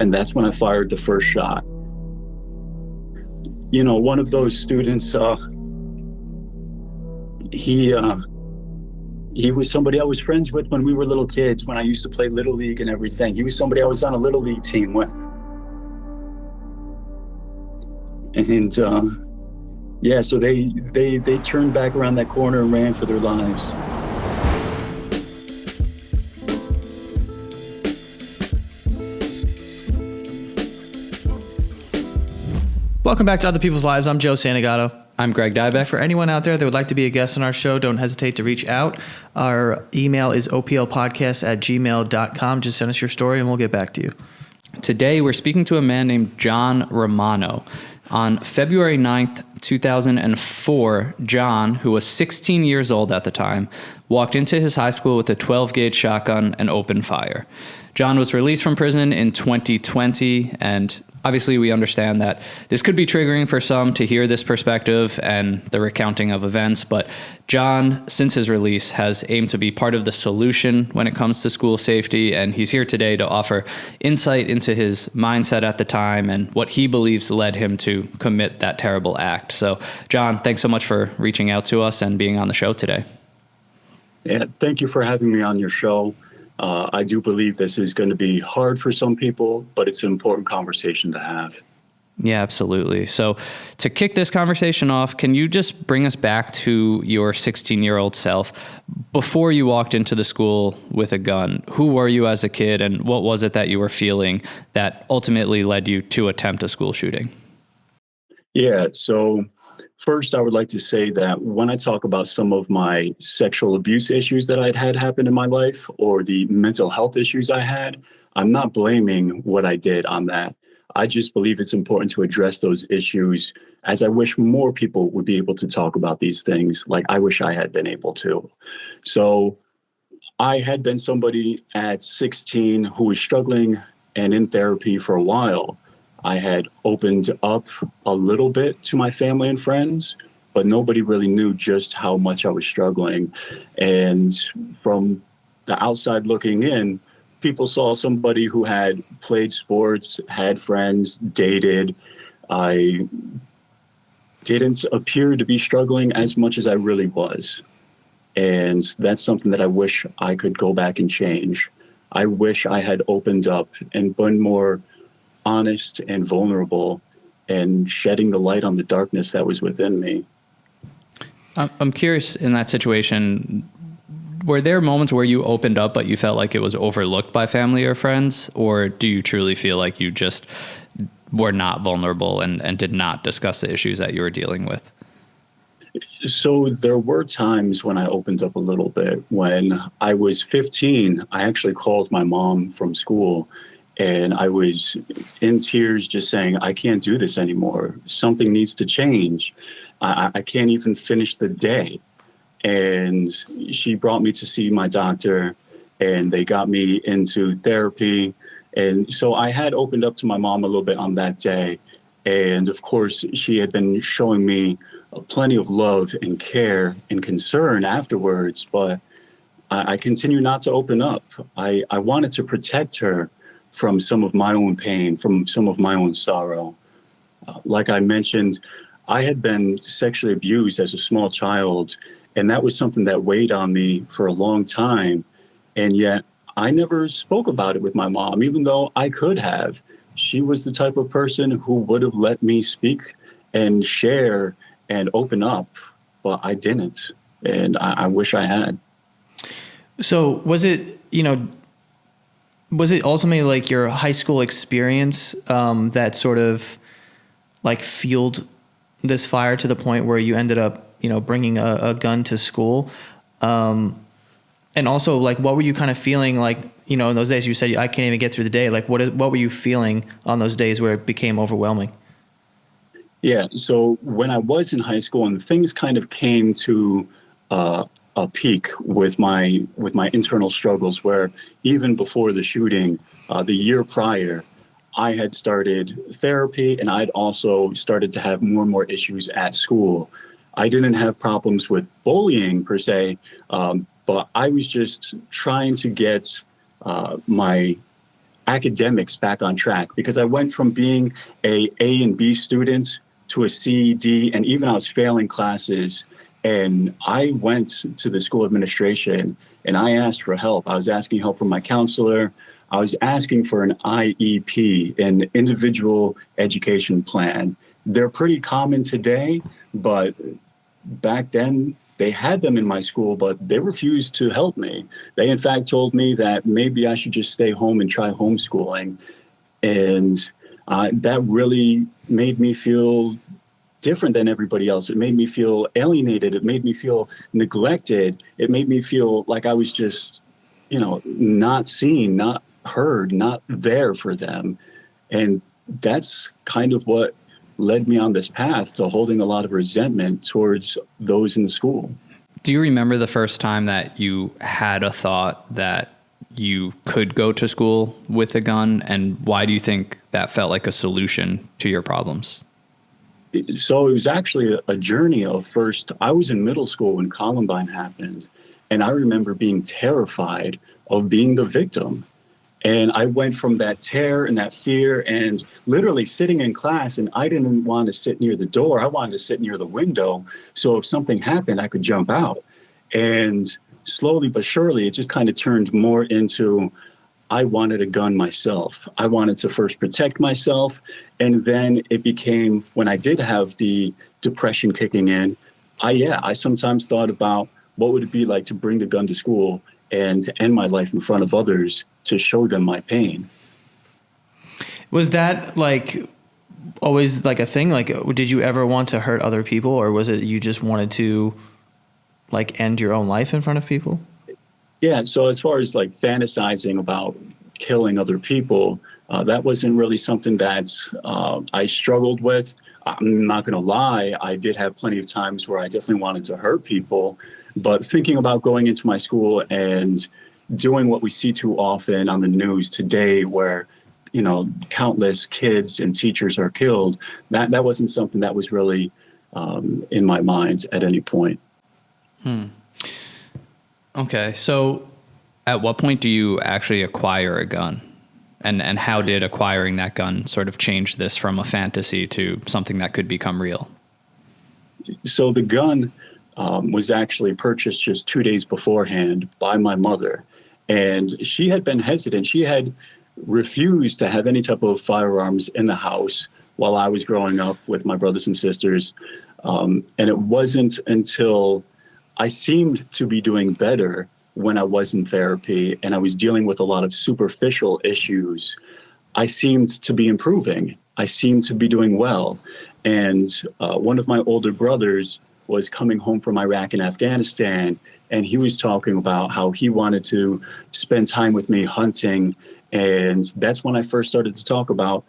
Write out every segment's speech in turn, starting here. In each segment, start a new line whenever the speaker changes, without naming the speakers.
And that's when I fired the first shot. You know, one of those students, he was somebody I was friends with when we were little kids, when I used to play Little League and everything. He was somebody I was on a Little League team with. And yeah, so they turned back around that corner and ran for their lives.
Welcome back to Other People's Lives. I'm Joe Santagato.
I'm Greg Dybec.
For anyone out there that would like to be a guest on our show, don't hesitate to reach out. Our email is oplpodcast@gmail.com. Just send us your story and we'll get back to you.
Today, we're speaking to a man named Jon Romano. On February 9th, 2004, Jon, who was 16 years old at the time, walked into his high school with a 12-gauge shotgun and opened fire. Jon was released from prison in 2020, and obviously we understand that this could be triggering for some to hear this perspective and the recounting of events, but Jon, since his release, has aimed to be part of the solution when it comes to school safety, and he's here today to offer insight into his mindset at the time and what he believes led him to commit that terrible act. So, Jon, thanks so much for reaching out to us and being on the show today.
Yeah, thank you for having me on your show. I do believe this is going to be hard for some people, but it's an important conversation to have.
Yeah, absolutely. So to kick this conversation off, can you just bring us back to your 16-year-old self before you walked into the school with a gun? Who were you as a kid, and what was it that you were feeling that ultimately led you to attempt a school shooting?
Yeah, so first, I would like to say that when I talk about some of my sexual abuse issues that I'd had happen in my life or the mental health issues I had, I'm not blaming what I did on that. I just believe it's important to address those issues, as I wish more people would be able to talk about these things like I wish I had been able to. So I had been somebody at 16 who was struggling and in therapy for a while. I had opened up a little bit to my family and friends, but nobody really knew just how much I was struggling. And from the outside looking in, people saw somebody who had played sports, had friends, dated. I didn't appear to be struggling as much as I really was. And that's something that I wish I could go back and change. I wish I had opened up and been more honest and vulnerable and shedding the light on the darkness that was within me.
I'm curious, in that situation, were there moments where you opened up but you felt like it was overlooked by family or friends, or do you truly feel like you just were not vulnerable and did not discuss the issues that you were dealing with?
So there were times when I opened up a little bit. When I was 15, I actually called my mom from school. And I was in tears just saying, I can't do this anymore. Something needs to change. I can't even finish the day. And she brought me to see my doctor, and they got me into therapy. And so I had opened up to my mom a little bit on that day. And of course, she had been showing me plenty of love and care and concern afterwards. But I continue not to open up. I wanted to protect her from some of my own pain, from some of my own sorrow. Like I mentioned, I had been sexually abused as a small child, and that was something that weighed on me for a long time. And yet I never spoke about it with my mom, even though I could have. She was the type of person who would have let me speak and share and open up, but I didn't. And I wish I had.
So was it ultimately like your high school experience that sort of like fueled this fire to the point where you ended up, bringing a gun to school? And also, like, what were you kind of feeling like, in those days you said, I can't even get through the day. Like, what were you feeling on those days where it became overwhelming?
Yeah. So when I was in high school and things kind of came to a peak with my internal struggles, where even before the shooting, the year prior, I had started therapy, and I'd also started to have more and more issues at school. I didn't have problems with bullying per se, but I was just trying to get my academics back on track, because I went from being A and B student to a C, D, and even I was failing classes. And I went to the school administration and I asked for help. I was asking help from my counselor. I was asking for an IEP, an individual education plan. They're pretty common today, but back then they had them in my school, but they refused to help me. They, in fact, told me that maybe I should just stay home and try homeschooling. And that really made me feel different than everybody else. It made me feel alienated. It made me feel neglected. It made me feel like I was just, not seen, not heard, not there for them. And that's kind of what led me on this path to holding a lot of resentment towards those in the school.
Do you remember the first time that you had a thought that you could go to school with a gun, and why do you think that felt like a solution to your problems?
So it was actually a journey of first, I was in middle school when Columbine happened, and I remember being terrified of being the victim. And I went from that terror and that fear and literally sitting in class, and I didn't want to sit near the door. I wanted to sit near the window. So if something happened, I could jump out. And slowly but surely, it just kind of turned more into, I wanted a gun myself. I wanted to first protect myself. And then it became, when I did have the depression kicking in, I sometimes thought about what would it be like to bring the gun to school and to end my life in front of others to show them my pain.
Was that like always like a thing? Like, did you ever want to hurt other people, or was it you just wanted to like end your own life in front of people?
Yeah. So as far as like fantasizing about killing other people, that wasn't really something that I struggled with. I'm not going to lie. I did have plenty of times where I definitely wanted to hurt people, but thinking about going into my school and doing what we see too often on the news today, where, countless kids and teachers are killed, that wasn't something that was really in my mind at any point.
Okay. So at what point do you actually acquire a gun? And how did acquiring that gun sort of change this from a fantasy to something that could become real?
So the gun was actually purchased just 2 days beforehand by my mother. And she had been hesitant. She had refused to have any type of firearms in the house while I was growing up with my brothers and sisters. And it wasn't until I seemed to be doing better when I was in therapy and I was dealing with a lot of superficial issues, I seemed to be improving. I seemed to be doing well. And one of my older brothers was coming home from Iraq and Afghanistan, and he was talking about how he wanted to spend time with me hunting. And that's when I first started to talk about,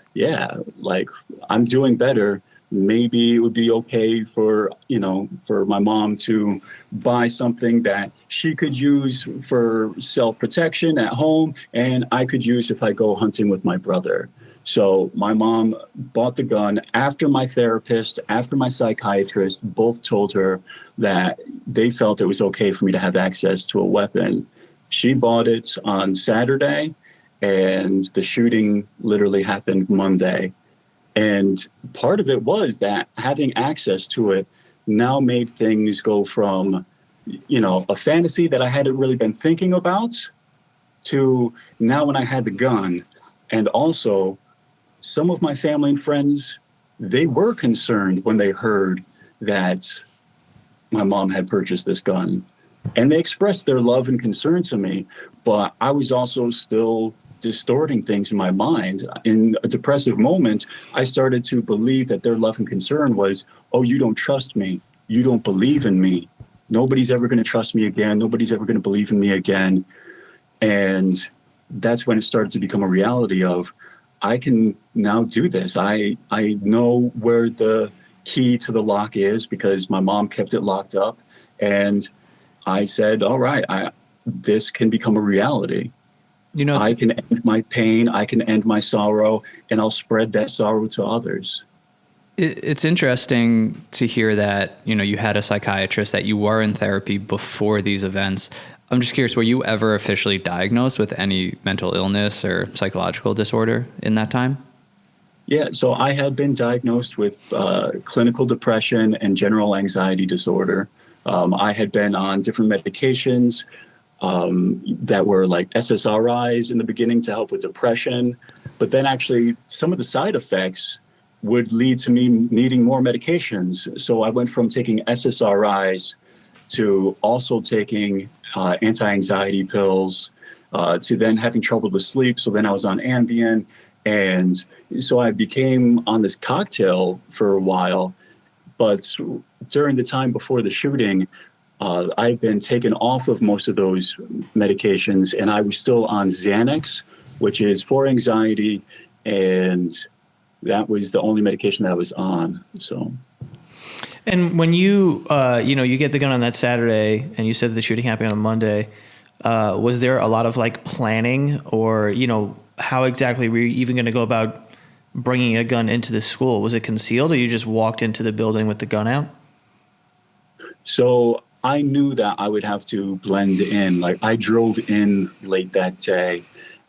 like, I'm doing better. Maybe it would be okay for my mom to buy something that she could use for self-protection at home, and I could use if I go hunting with my brother. So my mom bought the gun after my therapist, after my psychiatrist, both told her that they felt it was okay for me to have access to a weapon. She bought it on Saturday, and the shooting literally happened Monday. And part of it was that having access to it now made things go from, a fantasy that I hadn't really been thinking about to now when I had the gun. And also, some of my family and friends, they were concerned when they heard that my mom had purchased this gun. And they expressed their love and concern to me. But I was also still distorting things in my mind. In a depressive moment, I started to believe that their love and concern was, oh, you don't trust me. You don't believe in me. Nobody's ever going to trust me again. Nobody's ever going to believe in me again. And that's when it started to become a reality of, I can now do this. I know where the key to the lock is because my mom kept it locked up. And I said, all right, this can become a reality. I can end my pain, I can end my sorrow, and I'll spread that sorrow to others.
It's interesting to hear that, you had a psychiatrist, that you were in therapy before these events. I'm just curious, were you ever officially diagnosed with any mental illness or psychological disorder in that time?
Yeah, so I had been diagnosed with clinical depression and general anxiety disorder. I had been on different medications that were like SSRIs in the beginning to help with depression. But then actually some of the side effects would lead to me needing more medications. So I went from taking SSRIs to also taking anti-anxiety pills, to then having trouble to sleep. So then I was on Ambien. And so I became on this cocktail for a while. But during the time before the shooting, I'd been taken off of most of those medications, and I was still on Xanax, which is for anxiety, and that was the only medication that I was on. So,
And when you you get the gun on that Saturday, and you said the shooting happened on Monday, was there a lot of like planning, or how exactly were you even going to go about bringing a gun into the school? Was it concealed, or you just walked into the building with the gun out?
so I knew that I would have to blend in. Like I drove in late that day,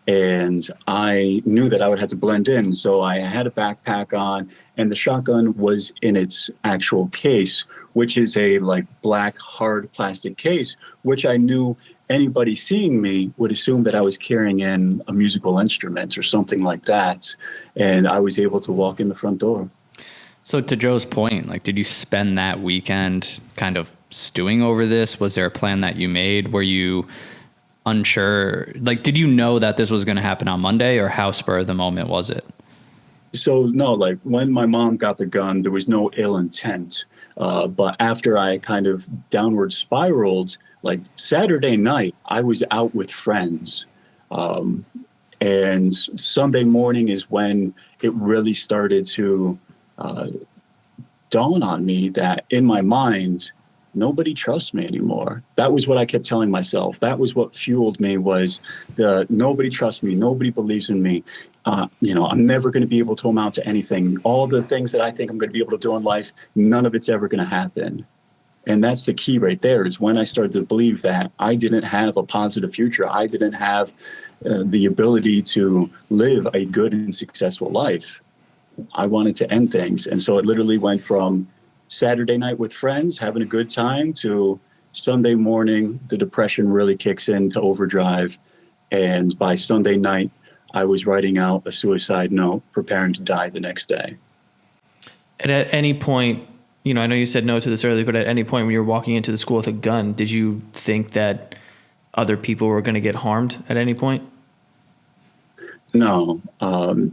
and I knew that I would have to blend in. So I had a backpack on, and the shotgun was in its actual case, which is a like black hard plastic case, which I knew anybody seeing me would assume that I was carrying in a musical instrument or something like that. And I was able to walk in the front door.
So to Joe's point, like, did you spend that weekend kind of stewing over this? Was there a plan that you made? Were you unsure? Like, did you know that this was going to happen on Monday, or how spur of the moment was it?
So no, like when my mom got the gun, there was no ill intent. But after I kind of downward spiraled, like Saturday night, I was out with friends. And Sunday morning is when it really started to dawn on me that in my mind, nobody trusts me anymore. That was what I kept telling myself. That was what fueled me, was the nobody trusts me. Nobody believes in me. I'm never going to be able to amount to anything. All the things that I think I'm going to be able to do in life, none of it's ever going to happen. And that's the key right there, is when I started to believe that I didn't have a positive future. I didn't have the ability to live a good and successful life. I wanted to end things. And so it literally went from Saturday night with friends, having a good time, to Sunday morning, the depression really kicks into overdrive. And by Sunday night, I was writing out a suicide note, preparing to die the next day.
And at any point, I know you said no to this earlier, but at any point when you were walking into the school with a gun, did you think that other people were going to get harmed at any point?
No.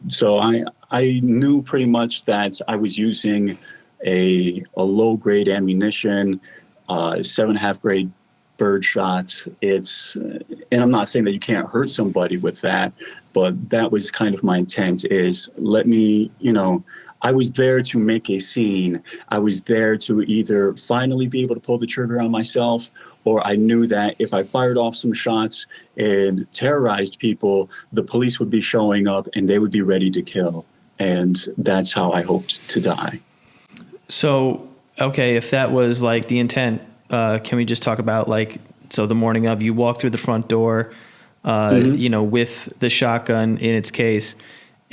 So I knew pretty much that I was using a low grade ammunition, 7.5 grade bird shots. And I'm not saying that you can't hurt somebody with that, but that was kind of my intent, is let me, I was there to make a scene. I was there to either finally be able to pull the trigger on myself, or I knew that if I fired off some shots and terrorized people, the police would be showing up and they would be ready to kill. And that's how I hoped to die.
So, okay, if that was like the intent, can we just talk about so the morning of, you walk through the front door, with the shotgun in its case,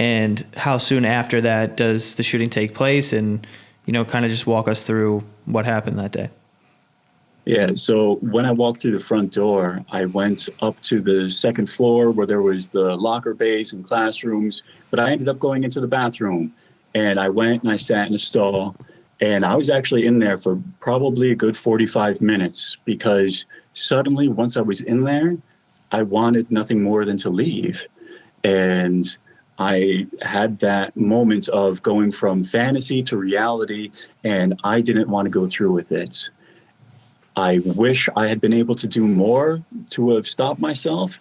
and how soon after that does the shooting take place? And, kind of just walk us through what happened that day.
Yeah, so when I walked through the front door, I went up to the second floor where there was the locker bays and classrooms, but I ended up going into the bathroom, and I went and I sat in a stall, and I was actually in there for probably a good 45 minutes, because suddenly once I was in there, I wanted nothing more than to leave. And I had that moment of going from fantasy to reality, and I didn't want to go through with it. I wish I had been able to do more to have stopped myself.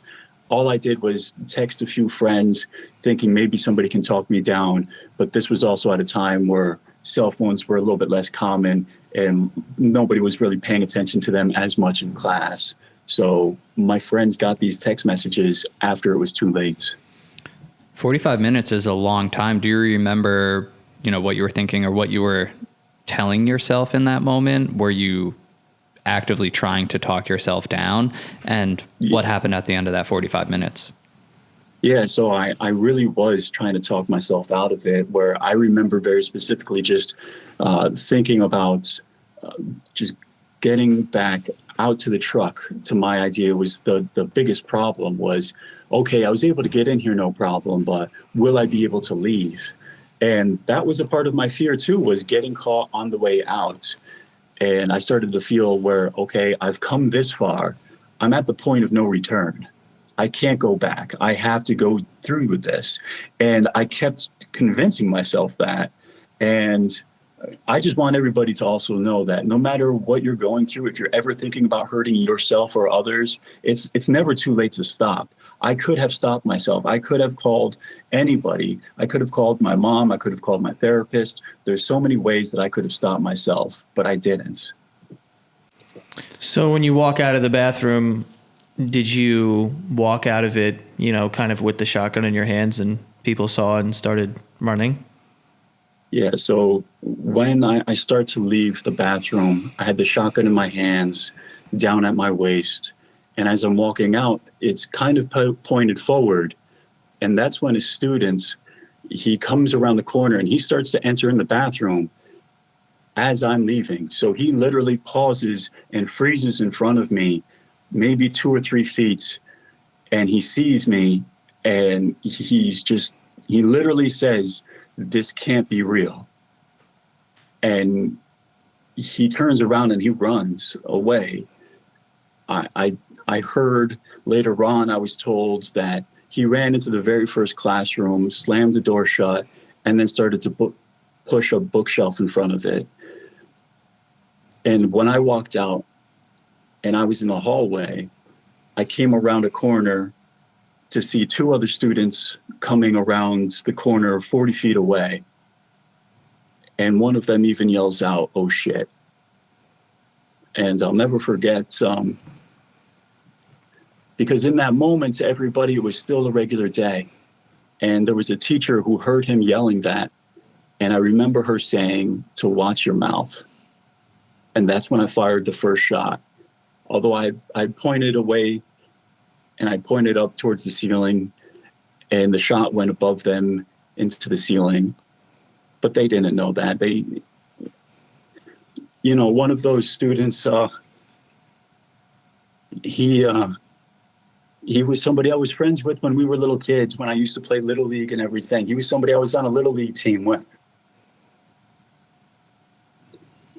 All I did was text a few friends thinking maybe somebody can talk me down. But this was also at a time where cell phones were a little bit less common and nobody was really paying attention to them as much in class. So my friends got these text messages after it was too late.
45 minutes is a long time. Do you remember, what you were thinking or what you were telling yourself in that moment? Were you actively trying to talk yourself down, and what happened at the end of that 45 minutes?
Yeah, so I really was trying to talk myself out of it, where I remember very specifically just thinking about just getting back out to the truck. To my idea was the biggest problem was, okay, I was able to get in here, no problem, but will I be able to leave? And that was a part of my fear too, was getting caught on the way out. And I started to feel where, okay, I've come this far. I'm at the point of no return. I can't go back. I have to go through with this. And I kept convincing myself that. And I just want everybody to also know that no matter what you're going through, if you're ever thinking about hurting yourself or others, it's never too late to stop. I could have stopped myself. I could have called anybody. I could have called my mom. I could have called my therapist. There's so many ways that I could have stopped myself, but I didn't.
So when you walk out of the bathroom, did you walk out of it, kind of with the shotgun in your hands and people saw it and started running?
Yeah, so when I start to leave the bathroom, I had the shotgun in my hands, down at my waist. And as I'm walking out, it's kind of pointed forward. And that's when a student, he comes around the corner and he starts to enter in the bathroom as I'm leaving. So he literally pauses and freezes in front of me, maybe 2 or 3 feet. And he sees me and he literally says, "This can't be real." And he turns around and he runs away. I heard later on, I was told that he ran into the very first classroom, slammed the door shut, and then started to push a bookshelf in front of it. And when I walked out and I was in the hallway, I came around a corner to see 2 other students coming around the corner 40 feet away. And one of them even yells out, "Oh shit." And I'll never forget, because in that moment, to everybody, it was still a regular day. And there was a teacher who heard him yelling that. And I remember her saying to watch your mouth. And that's when I fired the first shot. Although I pointed away and I pointed up towards the ceiling, and the shot went above them into the ceiling. But they didn't know that. One of those students, he was somebody I was friends with when we were little kids, when I used to play Little League and everything. He was somebody I was on a Little League team with.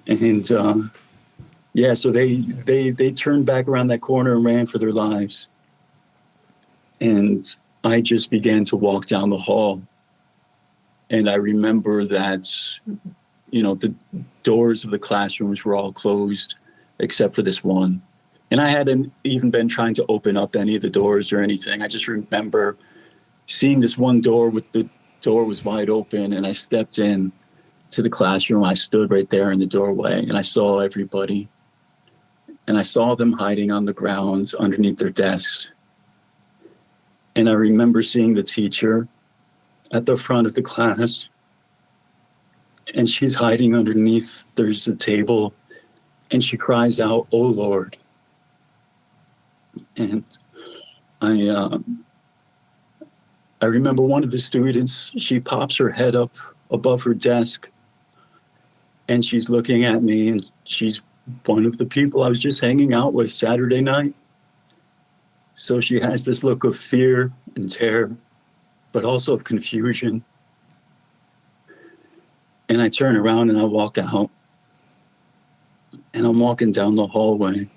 And yeah, so they turned back around that corner and ran for their lives. And I just began to walk down the hall. And I remember that, the doors of the classrooms were all closed except for this one. And I hadn't even been trying to open up any of the doors or anything. I just remember seeing this one door with the door was wide open, and I stepped in to the classroom. I stood right there in the doorway and I saw everybody. And I saw them hiding on the ground underneath their desks. And I remember seeing the teacher at the front of the class, and she's hiding underneath, there's a table, and she cries out, "Oh Lord." And I remember one of the students, she pops her head up above her desk, and she's looking at me, and she's one of the people I was just hanging out with Saturday night. So she has this look of fear and terror, but also of confusion. And I turn around and I walk out, and I'm walking down the hallway,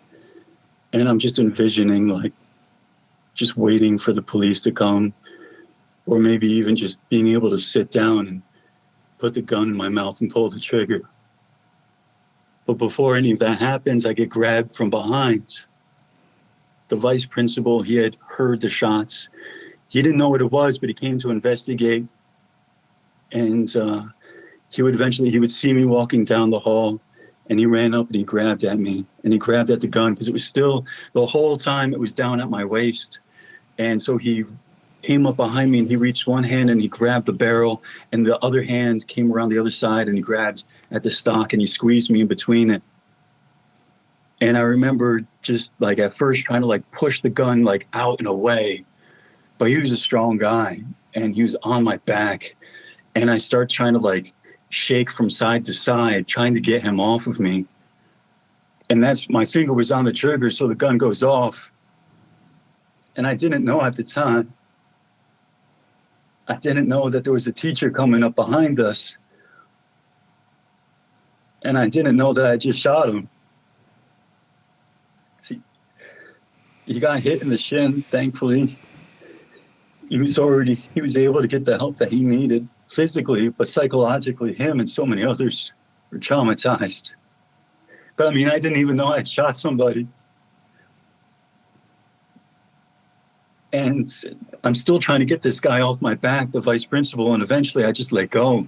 and I'm just envisioning, just waiting for the police to come, or maybe even just being able to sit down and put the gun in my mouth and pull the trigger. But before any of that happens, I get grabbed from behind. The vice principal, he had heard the shots. He didn't know what it was, but he came to investigate. And he would see me walking down the hall, and he ran up and he grabbed at me, and he grabbed at the gun because it was still, the whole time it was down at my waist. And so he came up behind me and he reached one hand and he grabbed the barrel, and the other hand came around the other side and he grabbed at the stock and he squeezed me in between it. And I remember just like at first trying to like push the gun like out and away, but he was a strong guy and he was on my back. And I start trying to like shake from side to side, trying to get him off of me. And that's my finger was on the trigger, so the gun goes off. And I didn't know at the time. I didn't know that there was a teacher coming up behind us. And I didn't know that I just shot him. See, he got hit in the shin, thankfully. He was able to get the help that he needed physically, but psychologically, him and so many others were traumatized. But I mean, I didn't even know I'd shot somebody. And I'm still trying to get this guy off my back, the vice principal, and eventually I just let go.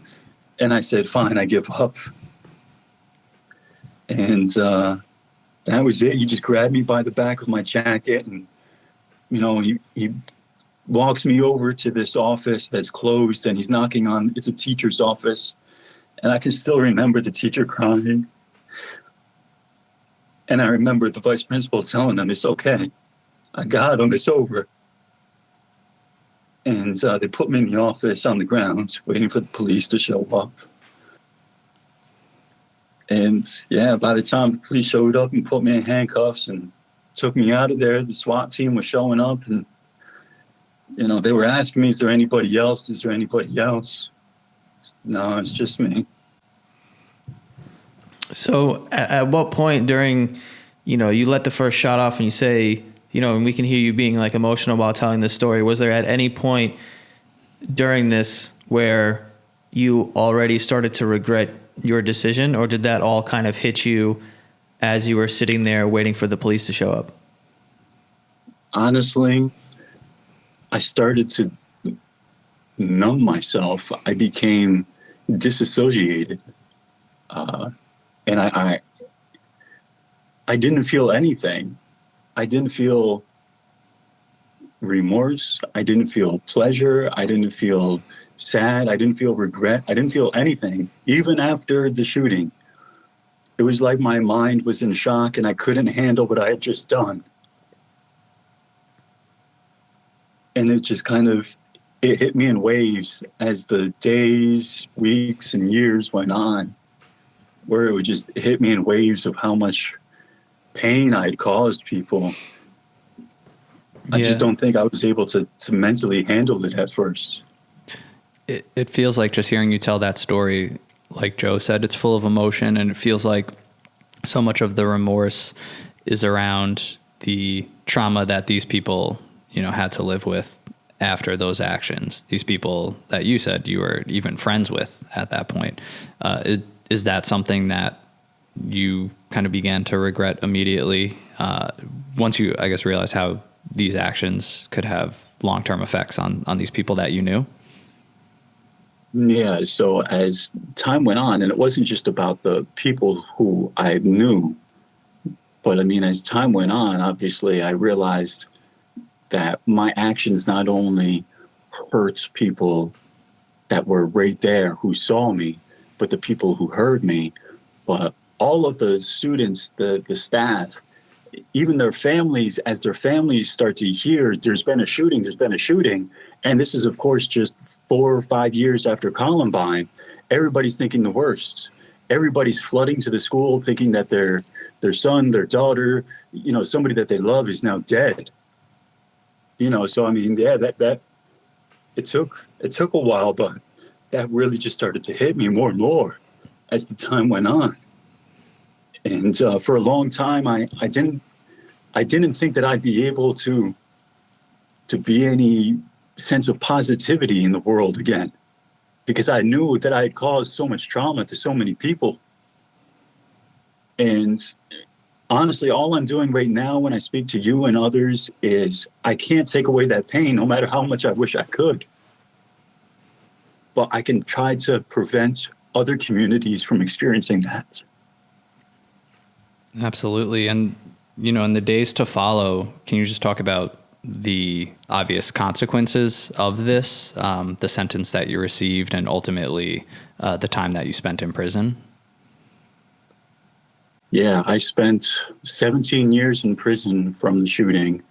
And I said, fine, I give up. And that was it. He just grabbed me by the back of my jacket and, you know, he walks me over to this office that's closed and he's knocking on, it's a teacher's office. And I can still remember the teacher crying. And I remember the vice principal telling him, it's okay. I got him, it's over. And they put me in the office on the ground, waiting for the police to show up. And yeah, by the time the police showed up and put me in handcuffs and took me out of there, the SWAT team was showing up and, you know, they were asking me, is there anybody else? Is there anybody else? No, it's just me.
So at what point during, you know, you let the first shot off and you say, you know, and we can hear you being like emotional while telling this story. Was there at any point during this where you already started to regret your decision, or did that all kind of hit you as you were sitting there waiting for the police to show up?
Honestly, I started to numb myself. I became disassociated. And I didn't feel anything. I didn't feel remorse. I didn't feel pleasure. I didn't feel sad. I didn't feel regret. I didn't feel anything, even after the shooting. It was like my mind was in shock and I couldn't handle what I had just done. And it just kind of, it hit me in waves as the days, weeks, and years went on, where it would just hit me in waves of how much pain I'd caused people. I just don't think I was able to mentally handle it at first.
It feels like, just hearing you tell that story, like Joe said, it's full of emotion, and it feels like so much of the remorse is around the trauma that these people, you know, had to live with after those actions. These people that you said you were even friends with at that point. Is that something that you kind of began to regret immediately once you, I guess, realized how these actions could have long-term effects on these people that you knew?
Yeah, so as time went on, and it wasn't just about the people who I knew, but I mean, as time went on, obviously I realized that my actions not only hurt people that were right there who saw me, but the people who heard me, but all of the students, the staff, even their families, as their families start to hear there's been a shooting. And this is, of course, just 4 or 5 years after Columbine. Everybody's thinking the worst. Everybody's flooding to the school thinking that their son, their daughter, you know, somebody that they love is now dead. You know, so I mean, yeah, that it took a while, but that really just started to hit me more and more as the time went on. And for a long time, I didn't think that I'd be able to be any sense of positivity in the world again, because I knew that I had caused so much trauma to so many people. And honestly, all I'm doing right now when I speak to you and others is I can't take away that pain, no matter how much I wish I could. But I can try to prevent other communities from experiencing that.
Absolutely. And, you know, in the days to follow, can you just talk about the obvious consequences of this, the sentence that you received, and ultimately the time that you spent in prison?
Yeah, I spent 17 years in prison from the shooting.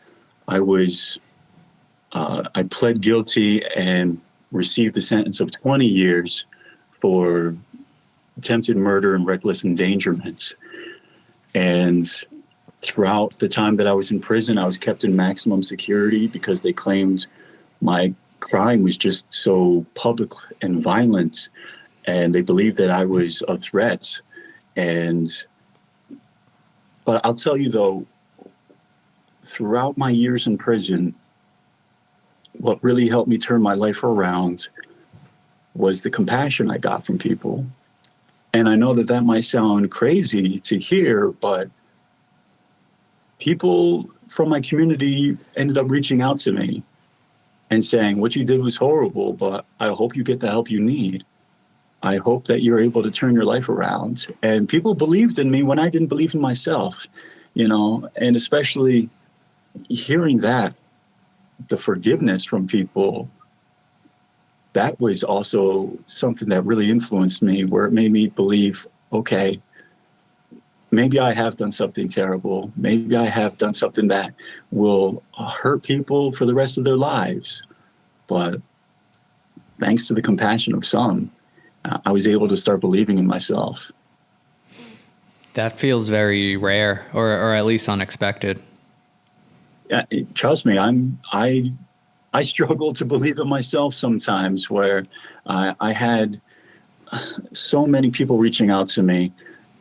I pled guilty and received a sentence of 20 years for attempted murder and reckless endangerment. And throughout the time that I was in prison, I was kept in maximum security because they claimed my crime was just so public and violent, and they believed that I was a threat. And but I'll tell you though, throughout my years in prison, what really helped me turn my life around was the compassion I got from people. And I know that that might sound crazy to hear, but people from my community ended up reaching out to me and saying, what you did was horrible, but I hope you get the help you need. I hope that you're able to turn your life around. And people believed in me when I didn't believe in myself, and especially hearing that, the forgiveness from people, that was also something that really influenced me, where it made me believe, okay, maybe I have done something terrible. Maybe I have done something that will hurt people for the rest of their lives. But thanks to the compassion of some, I was able to start believing in myself.
That feels very rare, or at least unexpected.
Yeah, trust me, I struggle to believe in myself sometimes, where I had so many people reaching out to me,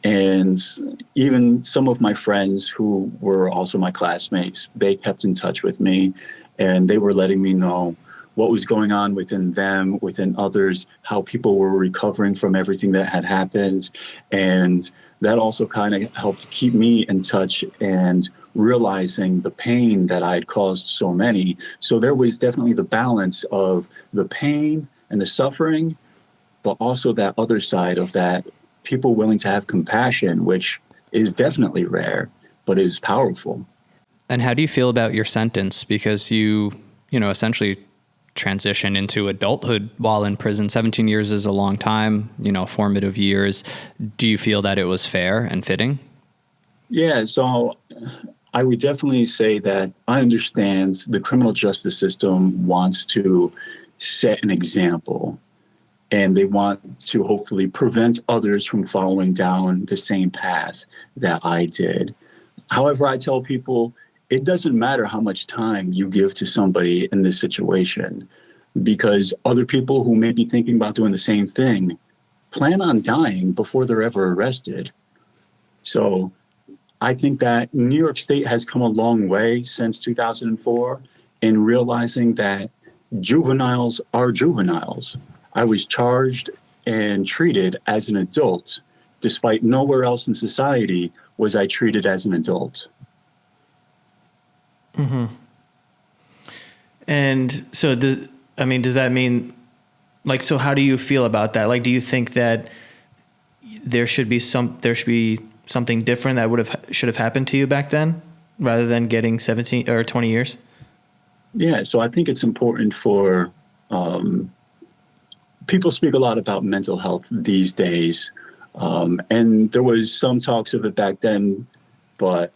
and even some of my friends who were also my classmates, they kept in touch with me, and they were letting me know what was going on within them, within others, how people were recovering from everything that had happened. And that also kind of helped keep me in touch and realizing the pain that I had caused so many. So there was definitely the balance of the pain and the suffering, but also that other side of that, people willing to have compassion, which is definitely rare, but is powerful.
And how do you feel about your sentence? Because you essentially transition into adulthood while in prison. 17 years is a long time, formative years. Do you feel that it was fair and fitting?
Yeah, so I would definitely say that I understand the criminal justice system wants to set an example, and they want to hopefully prevent others from following down the same path that I did. However, I tell people it doesn't matter how much time you give to somebody in this situation, because other people who may be thinking about doing the same thing plan on dying before they're ever arrested. So I think that New York State has come a long way since 2004 in realizing that juveniles are juveniles. I was charged and treated as an adult, despite nowhere else in society was I treated as an adult.
Mm-hmm. And so does that mean, like, so how do you feel about that? Like, do you think that there should be something different that should have happened to you back then rather than getting 17 or 20 years?
Yeah, so I think it's important for people speak a lot about mental health these days. And there was some talks of it back then, but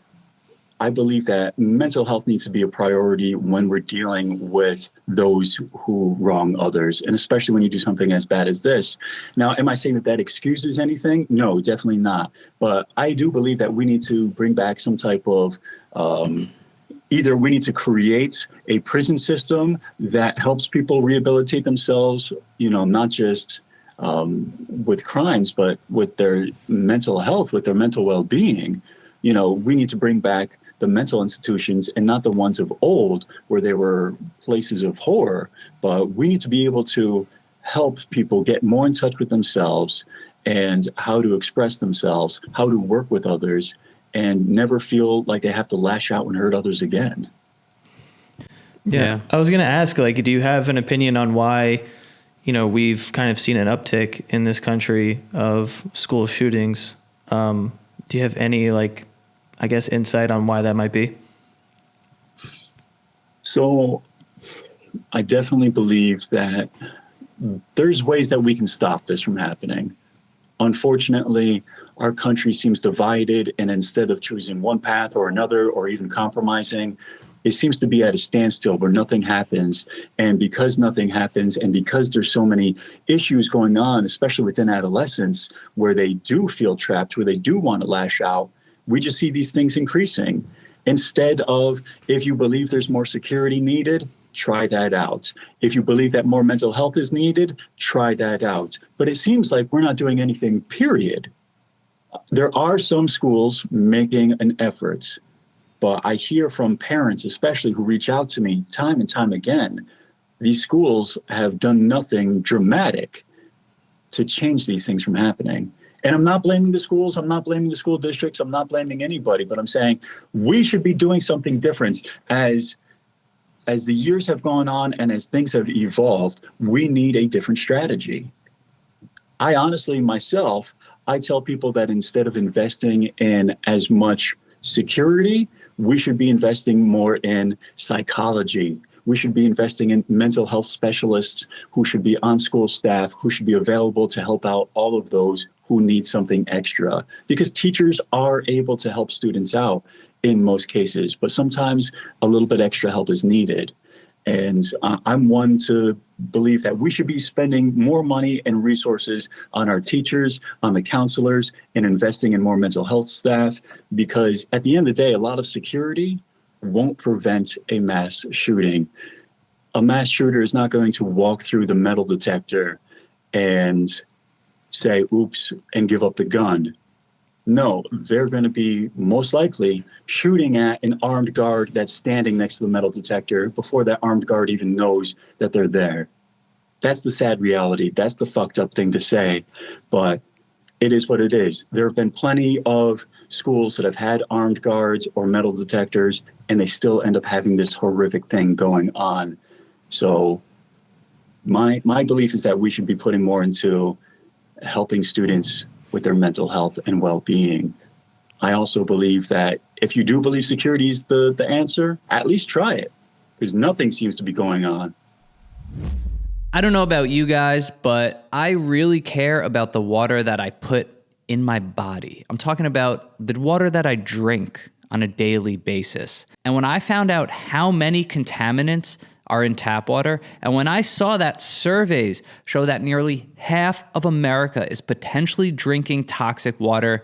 I believe that mental health needs to be a priority when we're dealing with those who wrong others, and especially when you do something as bad as this. Now, am I saying that that excuses anything? No, definitely not. But I do believe that we need to bring back some type of either we need to create a prison system that helps people rehabilitate themselves, not just with crimes, but with their mental health, with their mental well-being. We need to bring back the mental institutions and not the ones of old where they were places of horror, but we need to be able to help people get more in touch with themselves and how to express themselves, how to work with others, and never feel like they have to lash out and hurt others again.
Yeah. I was going to ask, like, do you have an opinion on why, we've kind of seen an uptick in this country of school shootings? Do you have any, insight on why that might be?
So I definitely believe that there's ways that we can stop this from happening. Unfortunately, our country seems divided, and instead of choosing one path or another, or even compromising, it seems to be at a standstill where nothing happens. And because nothing happens, and because there's so many issues going on, especially within adolescence, where they do feel trapped, where they do want to lash out, we just see these things increasing. Instead of, if you believe there's more security needed, try that out. If you believe that more mental health is needed, try that out. But it seems like we're not doing anything, period. There are some schools making an effort, but I hear from parents, especially, who reach out to me time and time again. These schools have done nothing dramatic to change these things from happening. And I'm not blaming the schools. I'm not blaming the school districts. I'm not blaming anybody. But I'm saying we should be doing something different. As the years have gone on and as things have evolved, we need a different strategy. I honestly, myself, I tell people that instead of investing in as much security, we should be investing more in psychology. We should be investing in mental health specialists who should be on school staff, who should be available to help out all of those who need something extra. Because teachers are able to help students out in most cases, but sometimes a little bit extra help is needed. And I'm one to believe that we should be spending more money and resources on our teachers, on the counselors, and investing in more mental health staff, because at the end of the day, a lot of security won't prevent a mass shooting. A mass shooter is not going to walk through the metal detector and say, oops, and give up the gun. No, they're going to be most likely shooting at an armed guard that's standing next to the metal detector before that armed guard even knows that they're there. That's the sad reality. That's the fucked up thing to say, but it is what it is. There have been plenty of schools that have had armed guards or metal detectors, and they still end up having this horrific thing going on. So my belief is that we should be putting more into helping students with their mental health and well-being. I also believe that if you do believe security is the answer, at least try it, because nothing seems to be going on.
I don't know about you guys, but I really care about the water that I put in my body. I'm talking about the water that I drink on a daily basis. And when I found out how many contaminants are in tap water, and when I saw that surveys show that nearly half of America is potentially drinking toxic water,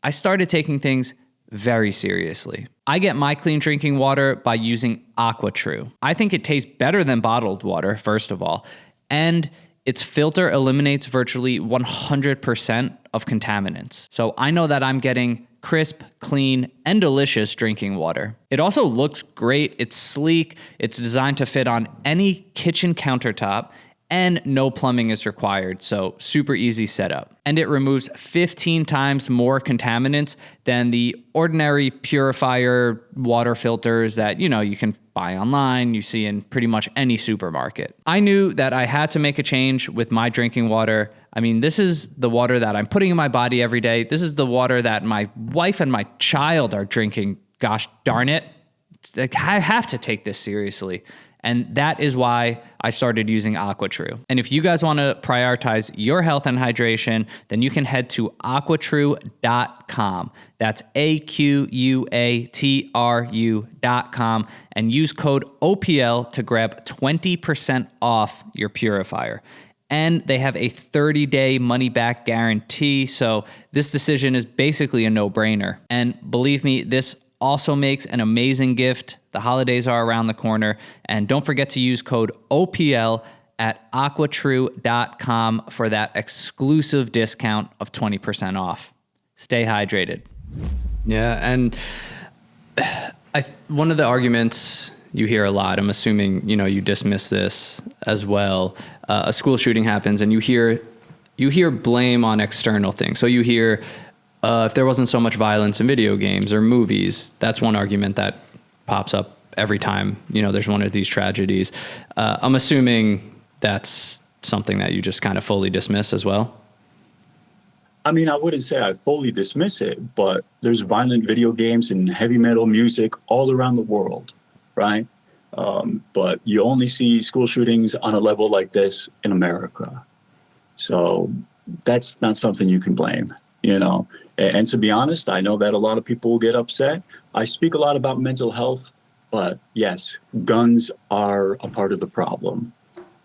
I started taking things very seriously. I get my clean drinking water by using AquaTrue. I think it tastes better than bottled water, first of all, and its filter eliminates virtually 100% of contaminants. So I know that I'm getting crisp, clean, and delicious drinking water. It also looks great. It's sleek. It's designed to fit on any kitchen countertop, and no plumbing is required, so super easy setup. And it removes 15 times more contaminants than the ordinary purifier water filters that, you can buy online, you see in pretty much any supermarket. I knew that I had to make a change with my drinking water. I mean, this is the water that I'm putting in my body every day. This is the water that my wife and my child are drinking. Gosh darn it. I have to take this seriously. And that is why I started using AquaTrue. And if you guys want to prioritize your health and hydration, then you can head to aquatrue.com. That's AQUATRU.com and use code OPL to grab 20% off your purifier. And they have a 30-day money-back guarantee, so this decision is basically a no-brainer. And believe me, this also makes an amazing gift. The holidays are around the corner, and don't forget to use code OPL at aquatrue.com for that exclusive discount of 20% off. Stay hydrated. Yeah, and one of the arguments you hear a lot, I'm assuming you dismiss this as well. A school shooting happens, and you hear blame on external things. So you hear if there wasn't so much violence in video games or movies. That's one argument that pops up every time there's one of these tragedies. I'm assuming that's something that you just kind of fully dismiss as well.
I mean, I wouldn't say I fully dismiss it, but there's violent video games and heavy metal music all around the world, right? But you only see school shootings on a level like this in America. So that's not something you can blame. And to be honest, I know that a lot of people will get upset. I speak a lot about mental health, but yes, guns are a part of the problem.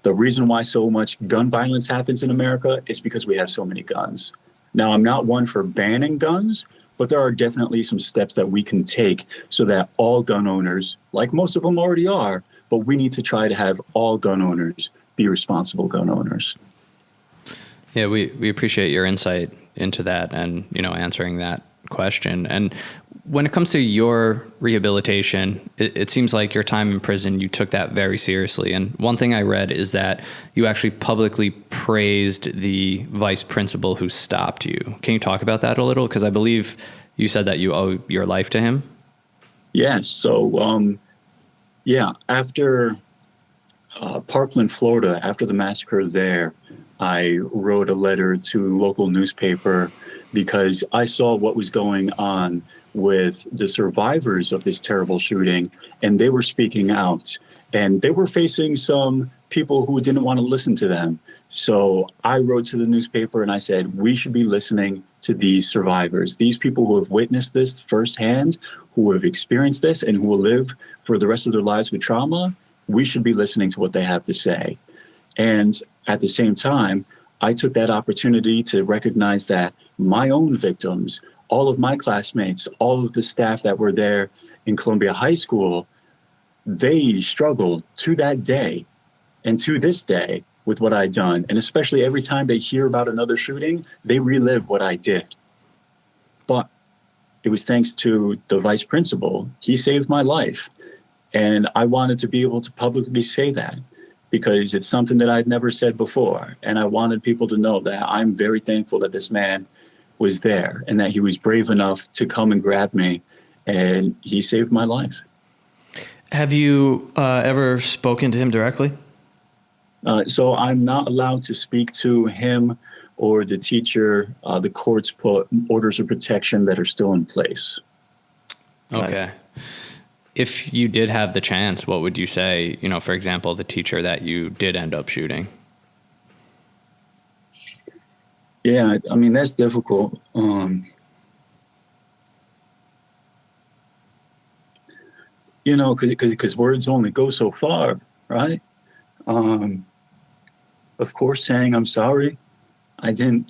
The reason why so much gun violence happens in America is because we have so many guns. Now, I'm not one for banning guns, but there are definitely some steps that we can take so that all gun owners, like most of them already are, but we need to try to have all gun owners be responsible gun owners.
Yeah, we appreciate your insight into that and, answering that question. And when it comes to your rehabilitation, it seems like your time in prison, you took that very seriously. And one thing I read is that you actually publicly praised the vice principal who stopped you. Can you talk about that a little? Because I believe you said that you owe your life to him.
Yes. So, after Parkland, Florida, after the massacre there, I wrote a letter to local newspaper because I saw what was going on with the survivors of this terrible shooting, and they were speaking out, and they were facing some people who didn't want to listen to them. So I wrote to the newspaper and I said, we should be listening to these survivors, these people who have witnessed this firsthand, who have experienced this, and who will live for the rest of their lives with trauma. We should be listening to what they have to say. And at the same time, I took that opportunity to recognize that my own victims, all of my classmates, all of the staff that were there in Columbia High School, they struggled to that day and to this day with what I'd done. And especially every time they hear about another shooting, they relive what I did. But it was thanks to the vice principal. He saved my life. And I wanted to be able to publicly say that because it's something that I'd never said before. And I wanted people to know that I'm very thankful that this man was there and that he was brave enough to come and grab me, and he saved my life.
Have you ever spoken to him directly?
So I'm not allowed to speak to him or the teacher. The courts put orders of protection that are still in place.
Okay. If you did have the chance, what would you say, for example, the teacher that you did end up shooting?
Yeah, I mean, that's difficult. Because words only go so far, right? Of course, saying I'm sorry, it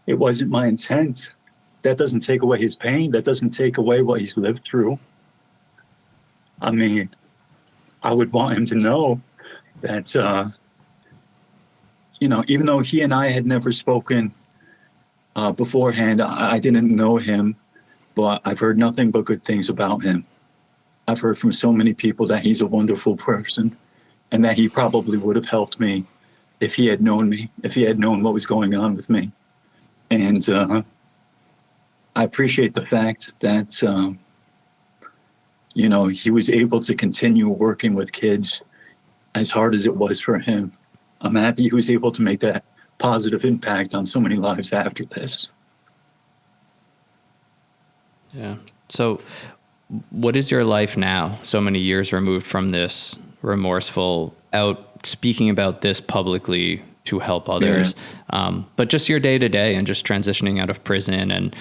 wasn't my intent. That doesn't take away his pain. That doesn't take away what he's lived through. I mean, I would want him to know that, even though he and I had never spoken beforehand, I didn't know him, but I've heard nothing but good things about him. I've heard from so many people that he's a wonderful person and that he probably would have helped me if he had known me, if he had known what was going on with me. And I appreciate the fact that, he was able to continue working with kids as hard as it was for him. I'm happy he was able to make that positive impact on so many lives after this.
Yeah. So what is your life now, so many years removed from this, remorseful, out speaking about this publicly to help others, but just your day to day and just transitioning out of prison and,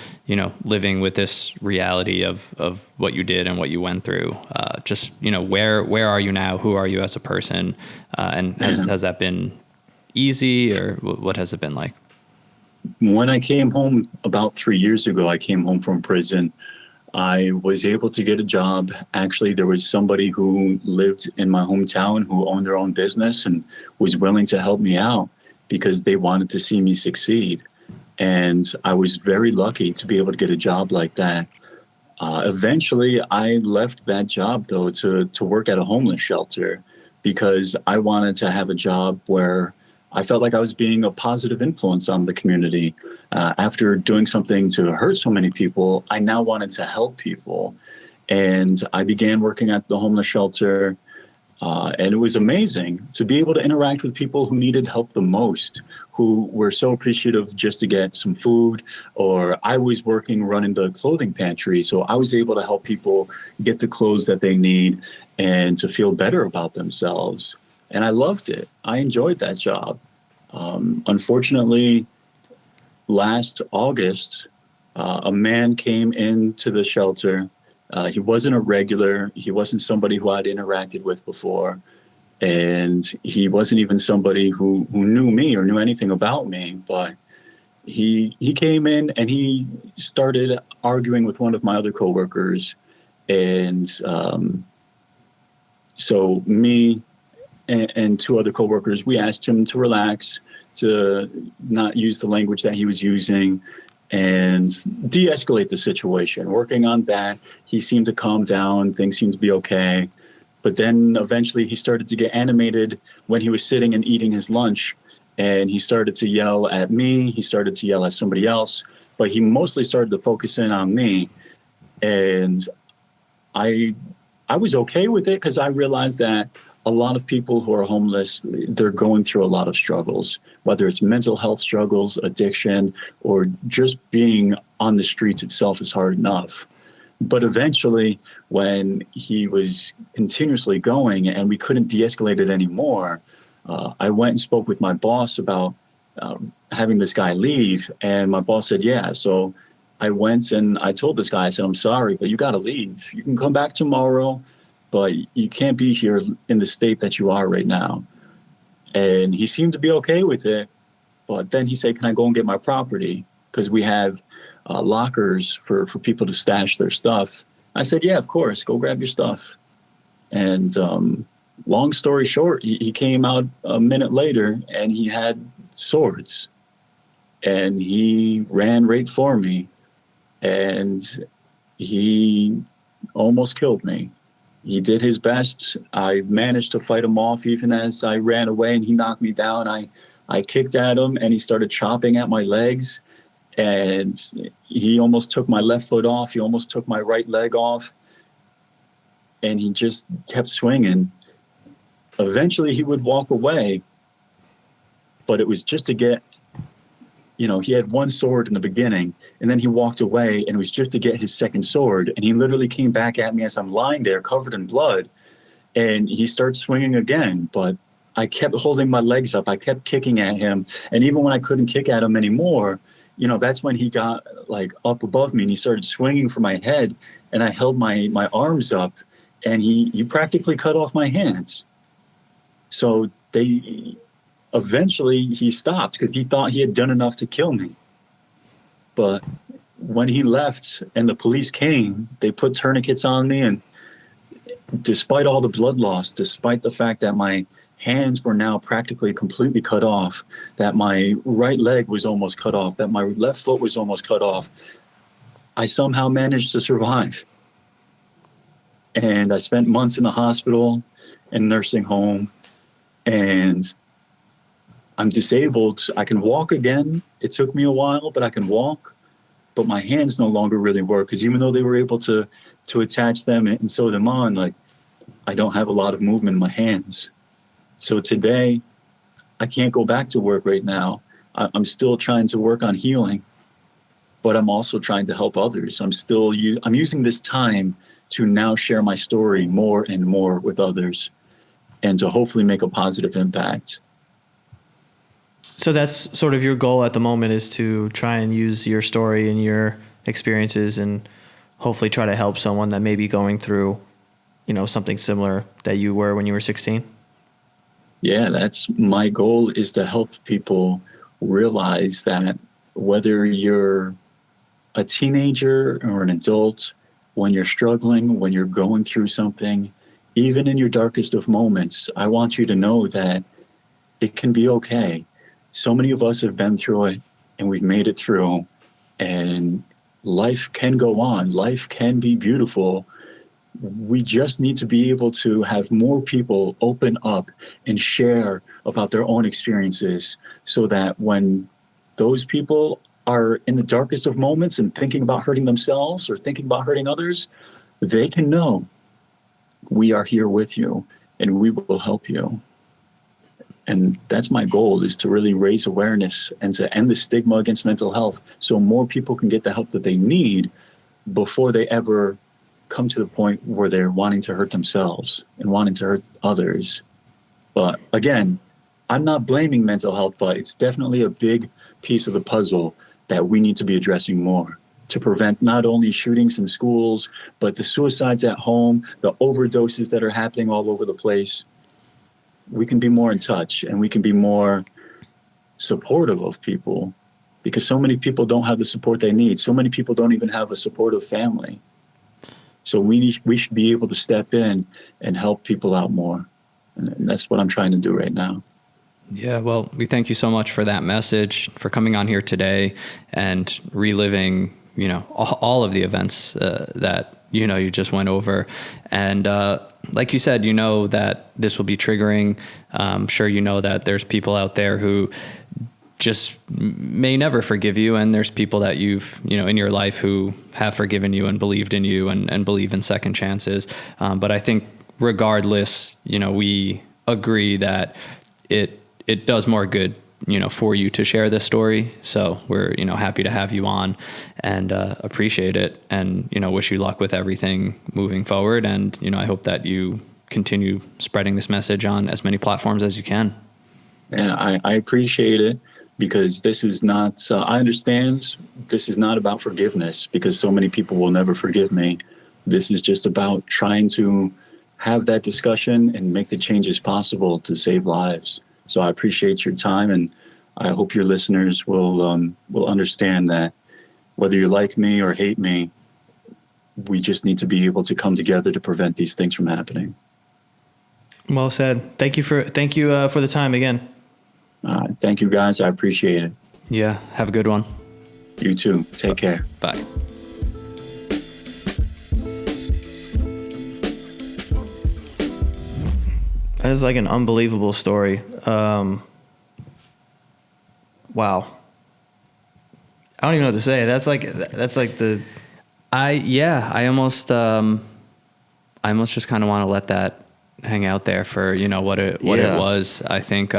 living with this reality of what you did and what you went through, where are you now? Who are you as a person? And has that been easy, or what has it been like?
When I came home about 3 years ago, I came home from prison. I was able to get a job. Actually, there was somebody who lived in my hometown who owned their own business and was willing to help me out because they wanted to see me succeed. And I was very lucky to be able to get a job like that. Eventually, I left that job, though, to work at a homeless shelter because I wanted to have a job where I felt like I was being a positive influence on the community. After doing something to hurt so many people, I now wanted to help people. And I began working at the homeless shelter. And it was amazing to be able to interact with people who needed help the most, who were so appreciative just to get some food. Or I was working running the clothing pantry, so I was able to help people get the clothes that they need and to feel better about themselves. And I loved it. I enjoyed that job. Unfortunately, last August, A man came into the shelter. He wasn't a regular. He wasn't somebody who I'd interacted with before. And he wasn't even somebody who knew me or knew anything about me. But he came in and he started arguing with one of my other coworkers. And so me and two other coworkers, we asked him to relax, to not use the language that he was using, and de-escalate the situation. Working on that, he seemed to calm down. Things seemed to be okay. But then eventually he started to get animated when he was sitting and eating his lunch. And he started to yell at me. He started to yell at somebody else. But he mostly started to focus in on me. And I was okay with it because I realized that a lot of people who are homeless, they're going through a lot of struggles, whether it's mental health struggles, addiction, or just being on the streets itself is hard enough. But eventually, when he was continuously going and we couldn't de-escalate it anymore, I went and spoke with my boss about having this guy leave. And my boss said, yeah. So I went and I told this guy, I said, I'm sorry, but you got to leave. You can come back tomorrow, but you can't be here in the state that you are right now. And he seemed to be okay with it. But then he said, can I go and get my property? Because we have lockers for people to stash their stuff. I said, yeah, of course, go grab your stuff. And long story short, he came out a minute later and he had swords. And he ran right for me. And he almost killed me. He did his best. I managed to fight him off even as I ran away and he knocked me down. I kicked at him and he started chopping at my legs. And he almost took my left foot off. He almost took my right leg off. And he just kept swinging. Eventually he would walk away. But it was just to get, he had one sword in the beginning. And then he walked away and it was just to get his second sword. And he literally came back at me as I'm lying there covered in blood. And he started swinging again. But I kept holding my legs up. I kept kicking at him. And even when I couldn't kick at him anymore, that's when he got like up above me and he started swinging for my head. And I held my arms up and he practically cut off my hands. So eventually he stopped because he thought he had done enough to kill me. But when he left and the police came, they put tourniquets on me. And despite all the blood loss, despite the fact that my hands were now practically completely cut off, that my right leg was almost cut off, that my left foot was almost cut off, I somehow managed to survive. And I spent months in the hospital and nursing home. And I'm disabled. I can walk again. It took me a while, but I can walk. But my hands no longer really work because even though they were able to attach them and sew them on, like I don't have a lot of movement in my hands. So today, I can't go back to work right now. I'm still trying to work on healing, but I'm also trying to help others. I'm using this time to now share my story more and more with others and to hopefully make a positive impact.
So that's sort of your goal at the moment, is to try and use your story and your experiences and hopefully try to help someone that may be going through, something similar that you were when you were 16.
Yeah, that's my goal, is to help people realize that whether you're a teenager or an adult, when you're struggling, when you're going through something, even in your darkest of moments, I want you to know that it can be okay. So many of us have been through it and we've made it through, and life can go on. Life can be beautiful. We just need to be able to have more people open up and share about their own experiences so that when those people are in the darkest of moments and thinking about hurting themselves or thinking about hurting others, they can know we are here with you and we will help you. And that's my goal, is to really raise awareness and to end the stigma against mental health so more people can get the help that they need before they ever come to the point where they're wanting to hurt themselves and wanting to hurt others. But again, I'm not blaming mental health, but it's definitely a big piece of the puzzle that we need to be addressing more. to prevent not only shootings in schools, but the suicides at home, the overdoses that are happening all over the place. We can be more in touch, and we can be more supportive of people, because so many people don't have the support they need. So many people don't even have a supportive family. So we should be able to step in and help people out more. And that's what I'm trying to do right now.
Yeah, well, we thank you so much for that message, for coming on here today and reliving, all of the events that, you just went over. And like you said, that this will be triggering. I'm sure that there's people out there who just may never forgive you. And there's people that you've, in your life who have forgiven you and believed in you and believe in second chances. But I think regardless, we agree that it does more good, for you to share this story. So we're, happy to have you on and appreciate it, and, wish you luck with everything moving forward. And, I hope that you continue spreading this message on as many platforms as you can.
And I appreciate it, because this is not, I understand this is not about forgiveness, because so many people will never forgive me. This is just about trying to have that discussion and make the changes possible to save lives. So I appreciate your time, and I hope your listeners will understand that whether you like me or hate me, we just need to be able to come together to prevent these things from happening.
Well said. Thank you for the time again.
Thank you, guys. I appreciate it.
Yeah. Have a good one.
You too. Take care.
Bye.
That is like an unbelievable story. Wow. I don't even know what to say. That's like the.
I almost just kind of want to let that hang out there for, what it was. I think,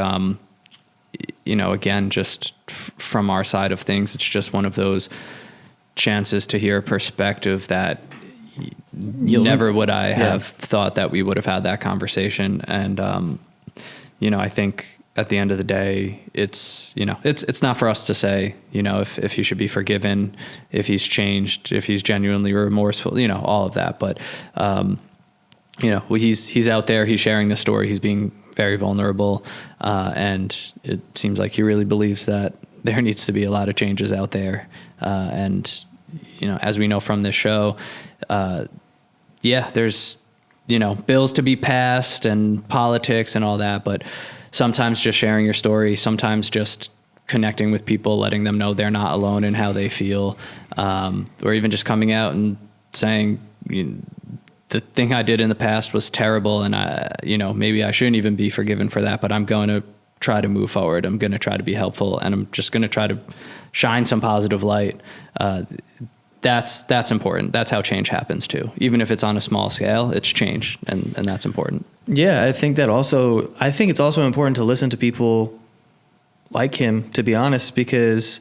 again, just from our side of things, it's just one of those chances to hear a perspective that never would I have thought that we would have had that conversation. And, I think at the end of the day, it's not for us to say, if he should be forgiven, if he's changed, if he's genuinely remorseful, all of that. But, he's out there, he's sharing the story, he's being very vulnerable. And it seems like he really believes that there needs to be a lot of changes out there. And, as we know from this show, there's, bills to be passed and politics and all that, but sometimes just sharing your story, sometimes just connecting with people, letting them know they're not alone in how they feel, or even just coming out and saying, the thing I did in the past was terrible, and maybe I shouldn't even be forgiven for that, but I'm going to try to move forward. I'm going to try to be helpful, and I'm just going to try to shine some positive light. That's important. That's how change happens too. Even if it's on a small scale, it's change, and that's important.
Yeah, I think it's also important to listen to people like him, to be honest, because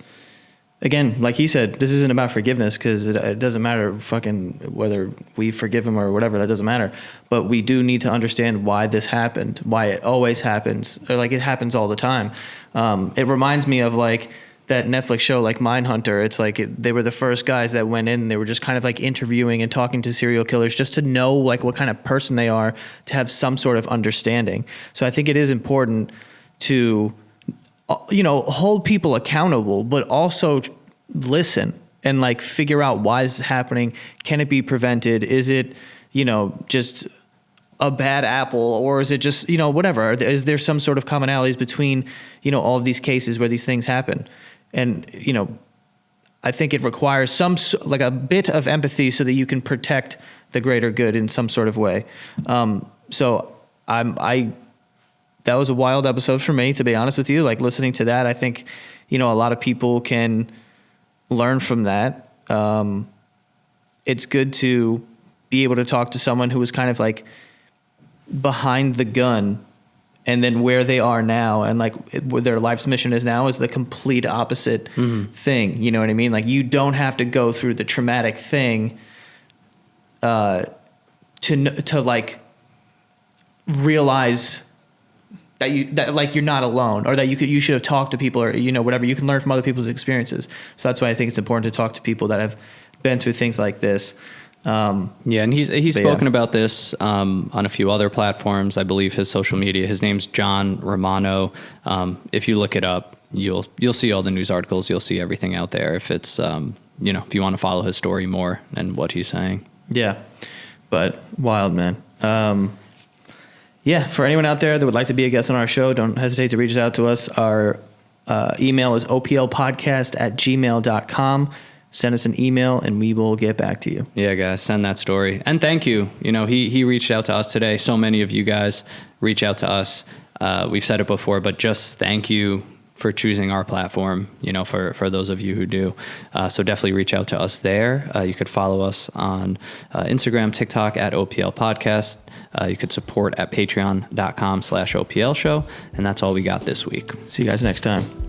again, like he said, this isn't about forgiveness, because it doesn't matter fucking whether we forgive him or whatever, that doesn't matter. But we do need to understand why this happened, why it always happens, or like it happens all the time. It reminds me of like that Netflix show, like Mindhunter. It's like they were the first guys that went in and they were just kind of like interviewing and talking to serial killers just to know like what kind of person they are, to have some sort of understanding. So I think it is important to, hold people accountable, but also listen and like figure out why this is happening. Can it be prevented? Is it, just a bad apple, or is it just, whatever? Is there some sort of commonalities between, all of these cases where these things happen? And, I think it requires like a bit of empathy so that you can protect the greater good in some sort of way. So that was a wild episode for me, to be honest with you. Like listening to that, I think, a lot of people can learn from that. It's good to be able to talk to someone who was kind of like behind the gun, and then where they are now, and like what their life's mission is now, is the complete opposite thing. You know what I mean? Like you don't have to go through the traumatic thing to like realize that like you're not alone, or that you should have talked to people, or whatever. You can learn from other people's experiences. So that's why I think it's important to talk to people that have been through things like this.
And he's spoken about this on a few other platforms. I believe his social media. His name's Jon Romano. If you look it up, you'll see all the news articles. You'll see everything out there. If it's if you want to follow his story more and what he's saying.
Yeah, but wild, man. For anyone out there that would like to be a guest on our show, don't hesitate to reach out to us. Our email is oplpodcast@gmail.com. Send us an email and we will get back to you.
Yeah, guys, send that story. And thank you. He reached out to us today. So many of you guys reach out to us. We've said it before, but just thank you for choosing our platform, for those of you who do. So definitely reach out to us there. You could follow us on Instagram, TikTok at OPL Podcast. You could support at patreon.com/OPL show. And that's all we got this week.
See you guys next time.